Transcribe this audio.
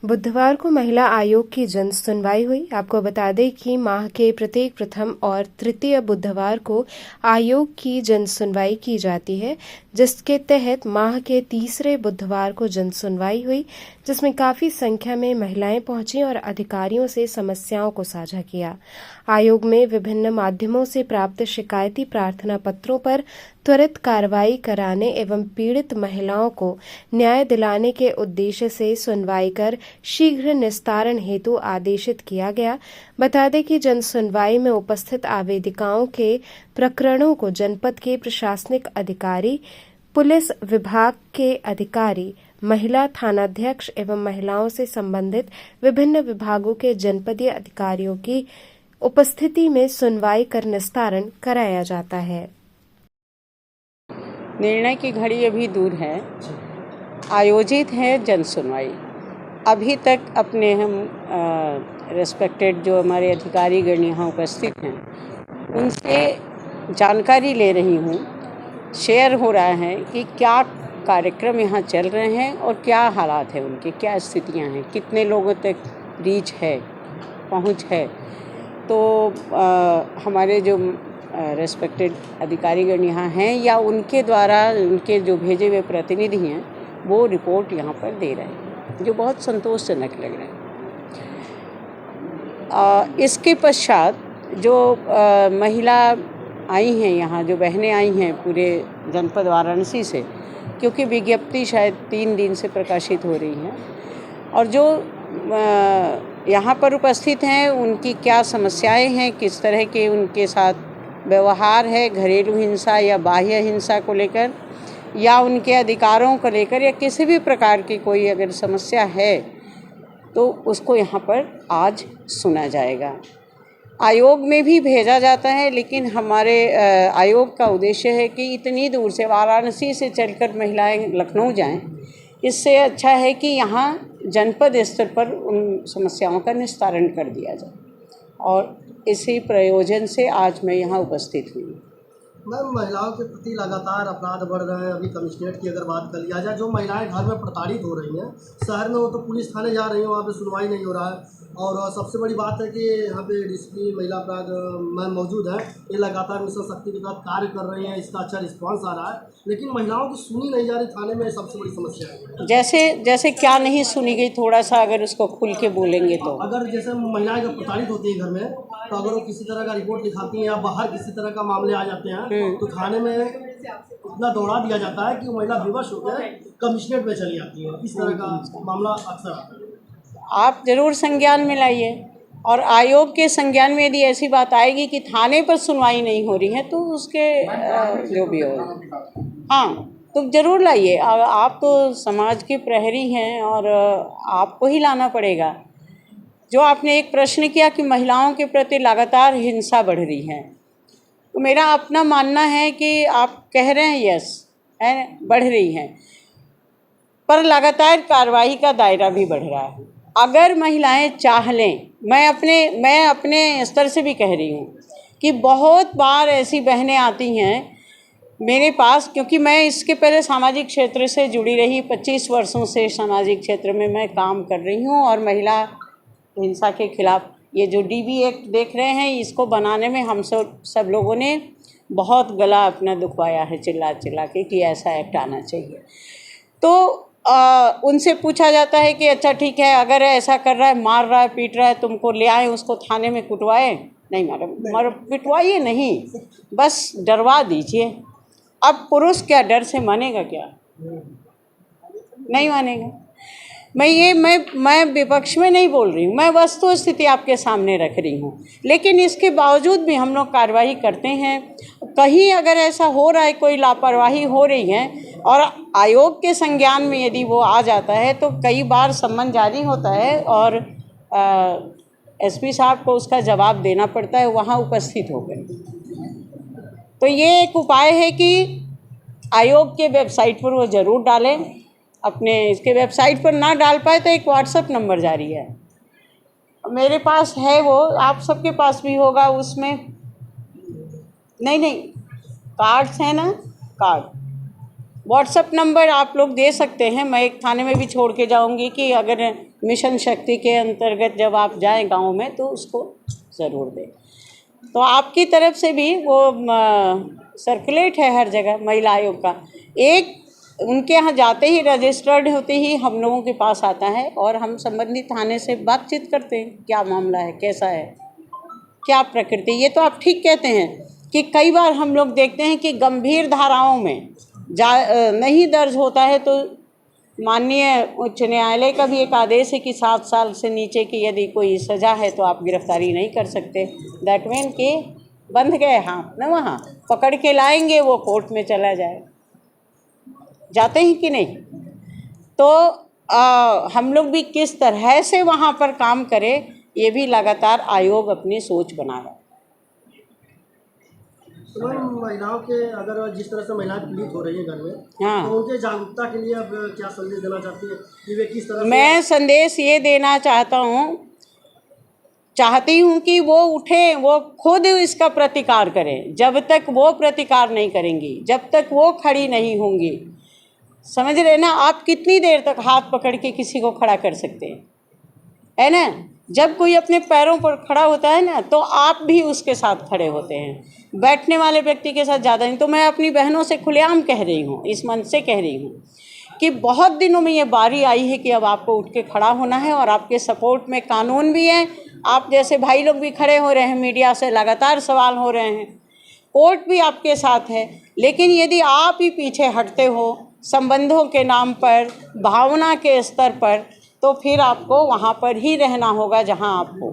बुधवार को महिला आयोग की जन सुनवाई हुई। आपको बता दें कि माह के प्रत्येक प्रथम और तृतीय बुधवार को आयोग की जन सुनवाई की जाती है, जिसके तहत माह के तीसरे बुधवार को जन सुनवाई हुई, जिसमें काफ़ी संख्या में महिलाएं पहुंची और अधिकारियों से समस्याओं को साझा किया। आयोग में विभिन्न माध्यमों से प्राप्त शिकायती प्रार्थना पत्रों पर त्वरित कार्रवाई कराने एवं पीड़ित महिलाओं को न्याय दिलाने के उद्देश्य से सुनवाई कर शीघ्र निस्तारण हेतु आदेशित किया गया। बता दें कि जन सुनवाई में उपस्थित आवेदिकाओं के प्रकरणों को जनपद के प्रशासनिक अधिकारी, पुलिस विभाग के अधिकारी, महिला थानाध्यक्ष एवं महिलाओं से संबंधित विभिन्न विभागों के जनपदीय अधिकारियों की उपस्थिति में सुनवाई कर निस्तारण कराया जाता है। निर्णय की घड़ी अभी दूर है। आयोजित है जन सुनवाई। अभी तक अपने हम रेस्पेक्टेड जो हमारे अधिकारीगण यहाँ उपस्थित हैं उनसे जानकारी ले रही हूँ। शेयर हो रहा है कि क्या कार्यक्रम यहाँ चल रहे हैं और क्या हालात है उनके, क्या स्थितियाँ हैं, कितने लोगों तक रीच है, पहुँच है। तो हमारे जो रेस्पेक्टेड अधिकारीगण यहाँ हैं या उनके द्वारा उनके जो भेजे हुए प्रतिनिधि हैं वो रिपोर्ट यहाँ पर दे रहे हैं, जो बहुत संतोषजनक लग रहे हैं। इसके पश्चात जो महिला आई हैं यहाँ, जो बहनें आई हैं पूरे जनपद वाराणसी से, क्योंकि विज्ञप्ति शायद 3 दिन से प्रकाशित हो रही है, और जो यहाँ पर उपस्थित हैं उनकी क्या समस्याएं हैं, किस तरह के उनके साथ व्यवहार है, घरेलू हिंसा या बाह्य हिंसा को लेकर या उनके अधिकारों को लेकर या किसी भी प्रकार की कोई अगर समस्या है तो उसको यहाँ पर आज सुना जाएगा। आयोग में भी भेजा जाता है, लेकिन हमारे आयोग का उद्देश्य है कि इतनी दूर से वाराणसी से चलकर महिलाएं लखनऊ जाएं, इससे अच्छा है कि यहाँ जनपद स्तर पर उन समस्याओं का निस्तारण कर दिया जाए, और इसी प्रयोजन से आज मैं यहाँ उपस्थित हुई। मैम, महिलाओं के प्रति लगातार अपराध बढ़ रहे हैं। अभी कमिश्नरेट की अगर बात कर लिया जाए, जो महिलाएं घर में प्रताड़ित हो रही हैं शहर में, वो तो पुलिस थाने जा रही हैं, वहाँ पे सुनवाई नहीं हो रहा है। और सबसे बड़ी बात है कि यहाँ पे डीसीपी महिला अपराध मैम मौजूद है, ये लगातार मिशन शक्ति के तहत कार्य कर रही हैं, इसका अच्छा रिस्पांस आ रहा है, लेकिन महिलाओं की सुनी नहीं जा रही थाने में। सबसे बड़ी समस्या है जैसे क्या नहीं सुनी गई, थोड़ा सा अगर उसको खुल के बोलेंगे तो। अगर जैसे महिलाएं जब प्रताड़ित होती है घर में, तो अगर वो किसी तरह का रिपोर्ट दिखाती हैं या बाहर किसी तरह का मामले आ जाते हैं तो थाने में इतना दौड़ा दिया जाता है कि वो महिला विवश होकर कमिश्नरेट में चली जाती है। इस तरह का मामला अक्सर आता है। आप जरूर संज्ञान में लाइए, और आयोग के संज्ञान में यदि ऐसी बात आएगी कि थाने पर सुनवाई नहीं हो रही है तो उसके जो भी हो, हाँ, तो ज़रूर लाइए। आप तो समाज के प्रहरी हैं और आपको ही लाना पड़ेगा। जो आपने एक प्रश्न किया कि महिलाओं के प्रति लगातार हिंसा बढ़ रही है, तो मेरा अपना मानना है कि आप कह रहे हैं यस है, बढ़ रही है, पर लगातार कार्रवाई का दायरा भी बढ़ रहा है। अगर महिलाएं चाह लें, मैं अपने स्तर से भी कह रही हूँ कि बहुत बार ऐसी बहनें आती हैं मेरे पास, क्योंकि मैं इसके पहले सामाजिक क्षेत्र से जुड़ी रही, 25 वर्षों से सामाजिक क्षेत्र में मैं काम कर रही हूँ, और महिला हिंसा के खिलाफ ये जो DB एक्ट देख रहे हैं, इसको बनाने में हम सब लोगों ने बहुत गला अपना दुखवाया है, चिल्ला चिल्ला के कि ऐसा एक्ट आना चाहिए। तो उनसे पूछा जाता है कि अच्छा ठीक है, अगर ऐसा कर रहा है, मार रहा है, पीट रहा है, तुमको ले आए उसको थाने में कुटवाए? नहीं मैडम, पिटवाइए नहीं, बस डरवा दीजिए। अब पुरुष क्या डर से मानेगा? क्या नहीं मानेगा। मैं विपक्ष में नहीं बोल रही हूँ, मैं वस्तु स्थिति आपके सामने रख रही हूँ, लेकिन इसके बावजूद भी हम लोग कार्रवाई करते हैं। कहीं अगर ऐसा हो रहा है, कोई लापरवाही हो रही है और आयोग के संज्ञान में यदि वो आ जाता है, तो कई बार सम्मन जारी होता है और SP साहब को उसका जवाब देना पड़ता है वहाँ उपस्थित होकर। तो ये एक उपाय है कि आयोग के वेबसाइट पर वो ज़रूर डालें। अपने इसके वेबसाइट पर ना डाल पाए तो एक WhatsApp नंबर जारी है, मेरे पास है, वो आप सबके पास भी होगा। उसमें नहीं कार्ड्स हैं ना, कार्ड व्हाट्सएप नंबर आप लोग दे सकते हैं, मैं एक थाने में भी छोड़ के जाऊंगी कि अगर मिशन शक्ति के अंतर्गत जब आप जाएं गांव में तो उसको ज़रूर दें। तो आपकी तरफ से भी वो सर्कुलेट है हर जगह महिला आयोग का, एक उनके यहाँ जाते ही रजिस्टर्ड होते ही हम लोगों के पास आता है और हम संबंधित थाने से बातचीत करते हैं, क्या मामला है, कैसा है, क्या प्रकृति। ये तो आप ठीक कहते हैं कि कई बार हम लोग देखते हैं कि गंभीर धाराओं में नहीं दर्ज होता है तो माननीय उच्च न्यायालय का भी एक आदेश है कि 7 साल से नीचे की यदि कोई सज़ा है तो आप गिरफ्तारी नहीं कर सकते। दैट मीन कि बंध गए हाथ न, वहाँ पकड़ के लाएंगे, वो कोर्ट में चला जाए, जाते हैं कि नहीं। तो हम लोग भी किस तरह से वहाँ पर काम करें, ये भी लगातार आयोग अपनी सोच बना रहा है। तो मैम, महिलाओं के अगर जिस तरह से महिलाएं पीड़ित हो रही हैं घर में, हाँ, तो उनके जागरूकता के लिए अब क्या संदेश देना चाहती है कि वे किस तरह से? मैं संदेश ये देना चाहती हूँ कि वो उठें, वो खुद इसका प्रतिकार करें। जब तक वो प्रतिकार नहीं करेंगी, जब तक वो खड़ी नहीं होंगी, समझ रहे ना आप, कितनी देर तक हाथ पकड़ के किसी को खड़ा कर सकते हैं, है ना। जब कोई अपने पैरों पर खड़ा होता है ना तो आप भी उसके साथ खड़े होते हैं, बैठने वाले व्यक्ति के साथ ज़्यादा नहीं। तो मैं अपनी बहनों से खुलेआम कह रही हूँ, इस मन से कह रही हूँ कि बहुत दिनों में ये बारी आई है कि अब आपको उठ के खड़ा होना है और आपके सपोर्ट में कानून भी है, आप जैसे भाई लोग भी खड़े हो रहे हैं, मीडिया से लगातार सवाल हो रहे हैं, कोर्ट भी आपके साथ है। लेकिन यदि आप ही पीछे हटते हो संबंधों के नाम पर, भावना के स्तर पर, तो फिर आपको वहाँ पर ही रहना होगा जहाँ आप हो।